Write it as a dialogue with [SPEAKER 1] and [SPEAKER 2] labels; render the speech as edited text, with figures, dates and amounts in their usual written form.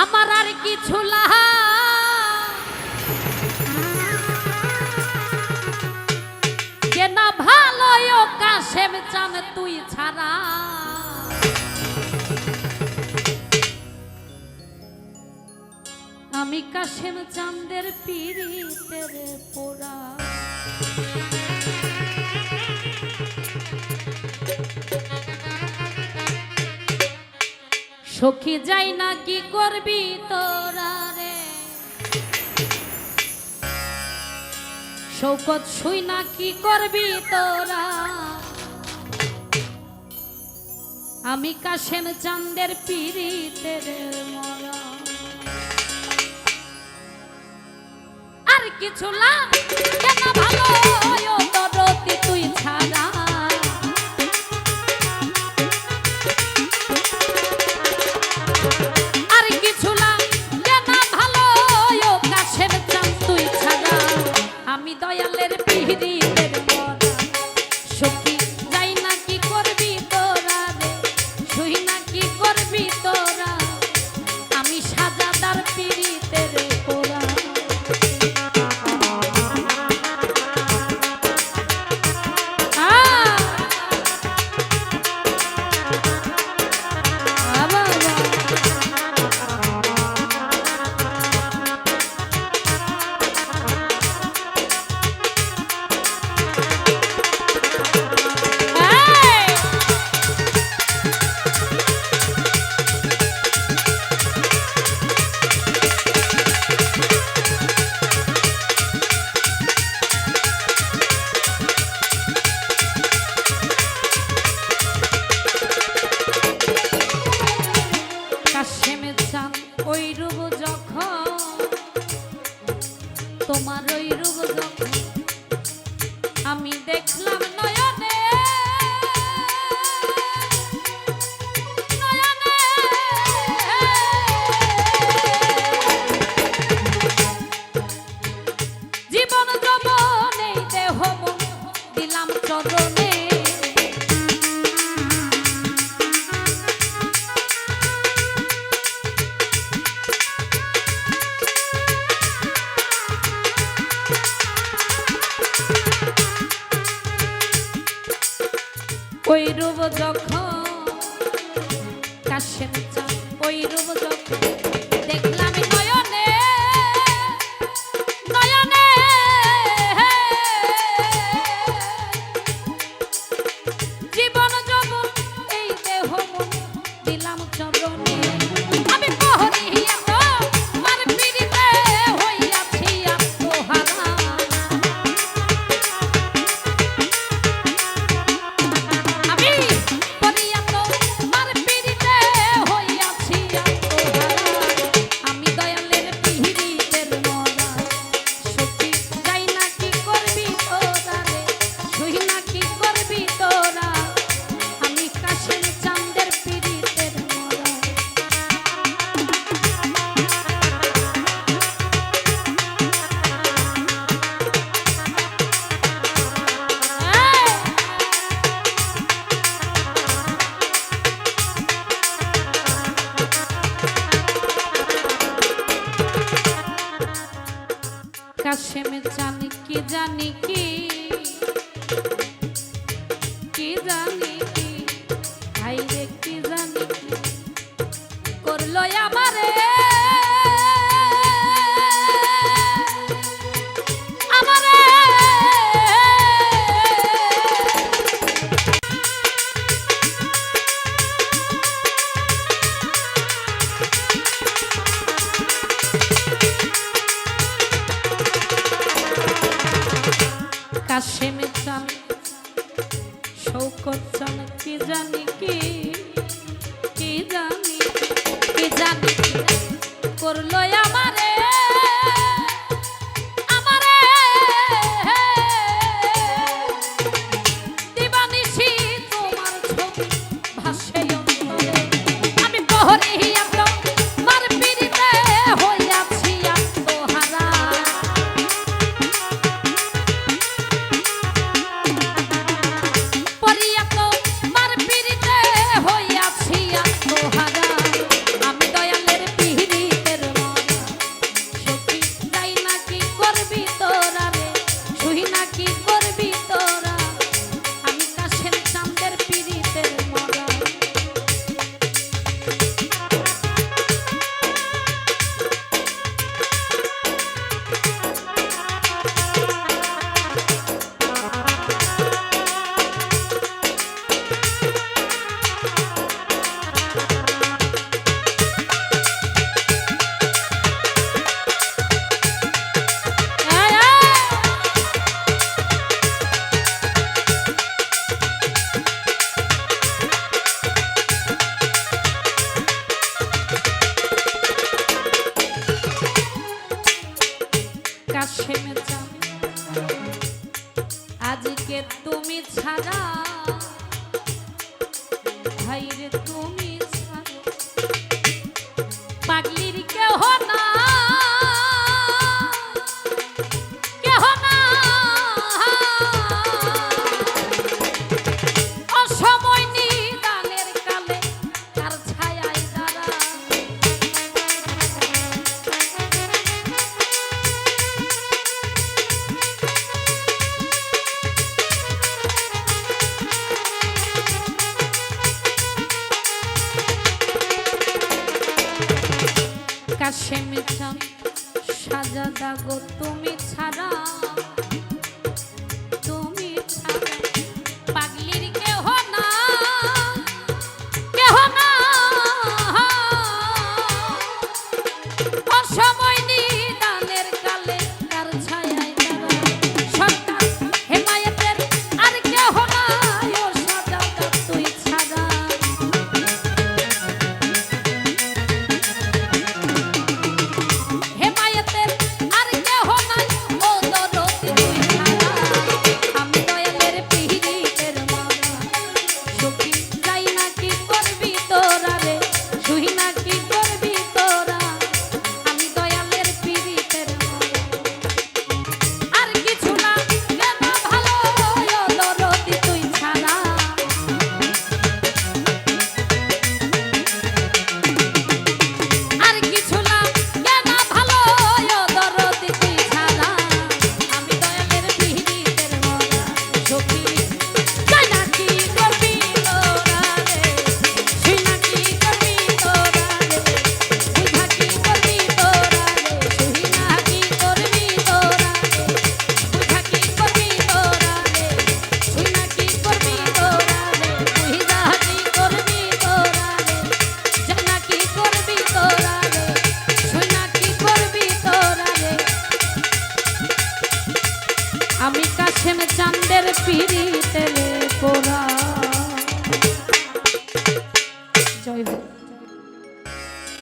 [SPEAKER 1] আমার আর কিছু লাগে না ভালো কাশেম চান তুই ছাড়া। আমি কাশেম চাঁদের পিরিতের পোড়া। সখী যাই না কি করবি তোরা রে, শৌকত শুই না কি করবি তোরা। আমি কাশেম চাঁদের পিরিতের মরা। আর কিছু লাগে না ভালো দরদি তুই ছাড়া। আর কিছু লাগে না ভালো কাশেম চাঁদ তুই ছাড়া। আমি দয়ালের পিরিতের মরা। সখী যাই না কি করবি তোরা রে, শুই না কি করবি তোরা। আমি সাজাদার পিরিতের পোড়া। ওই রূপ যখন তোমার ওই রূপ যখন আমি দেখলাম নয়নে নয়নে, জীবন যৌবনে দেহ মন দিলাম চরণে। ওই রূপ যখন কাশেম চাঁদ ওই রূপ যখন দেখলাম নয়নে নয়নে, জীবন যৌবন এই দেহ মন দিলাম চরণে। আমি পহরিয়া তোমার পিরিতে হইয়াছি আত্মহারা। কাশেম জানি কি জানি কি কি জানি কি ভাইরে কি জানি কি করলো আমারে আমারে। কাশেম চাঁদ শৌকত চাঁদ কি জানি কি কি জানি কি জানি করলো আমারে আমারে। দিবানিশি তোমার ছবি ভাসে অন্তরে। আমি পহরিয়া তোমার পিরিতে হইয়াছি আত্মহারা। পরিয়া তোমার পিরিতে হইয়াছি আত্মহারা। আমি দয়ালের পিরি কাশেম চাঁদ সাজাদা গো তুমি ছাড়া পাগলির কেহ না কেহ না অসময় নিদানের কালে তার ছায়ায় তারা সন্তান হেমায়েতের আর কেহ নাই ও সাজাদা তুই ছাড়া হেমায়েতের আর কেহ নাই ও দরদি তুই ছাড়া আমি দয়ালের পিরিতের মারা সখী যাই না কি করবি তোরা রে সুই না কি করবি তোরা আমি দয়ালের পিরিতের মারা আর কিছু না কেন ভালো ও দরদি তুই ছাড়া আর কিছু না কেন ভালো ও দরদি তুই ছাড়া আমি দয়ালের পিরিতের মারা সখী যাই না কি করবি তোরা রে সুই না কি করবি তোরা রে বুঝা কি করবি তোরা রে সুই না কি করবি তোরা রে বুঝা কি করবি তোরা রে সুই না কি করবি তোরা রে বুঝা কি করবি তোরা রে যাই না কি করবি তোরা রে সুই না কি করবি তোরা রে আমি কাশেম চাঁদের পিরিতে রে পোরা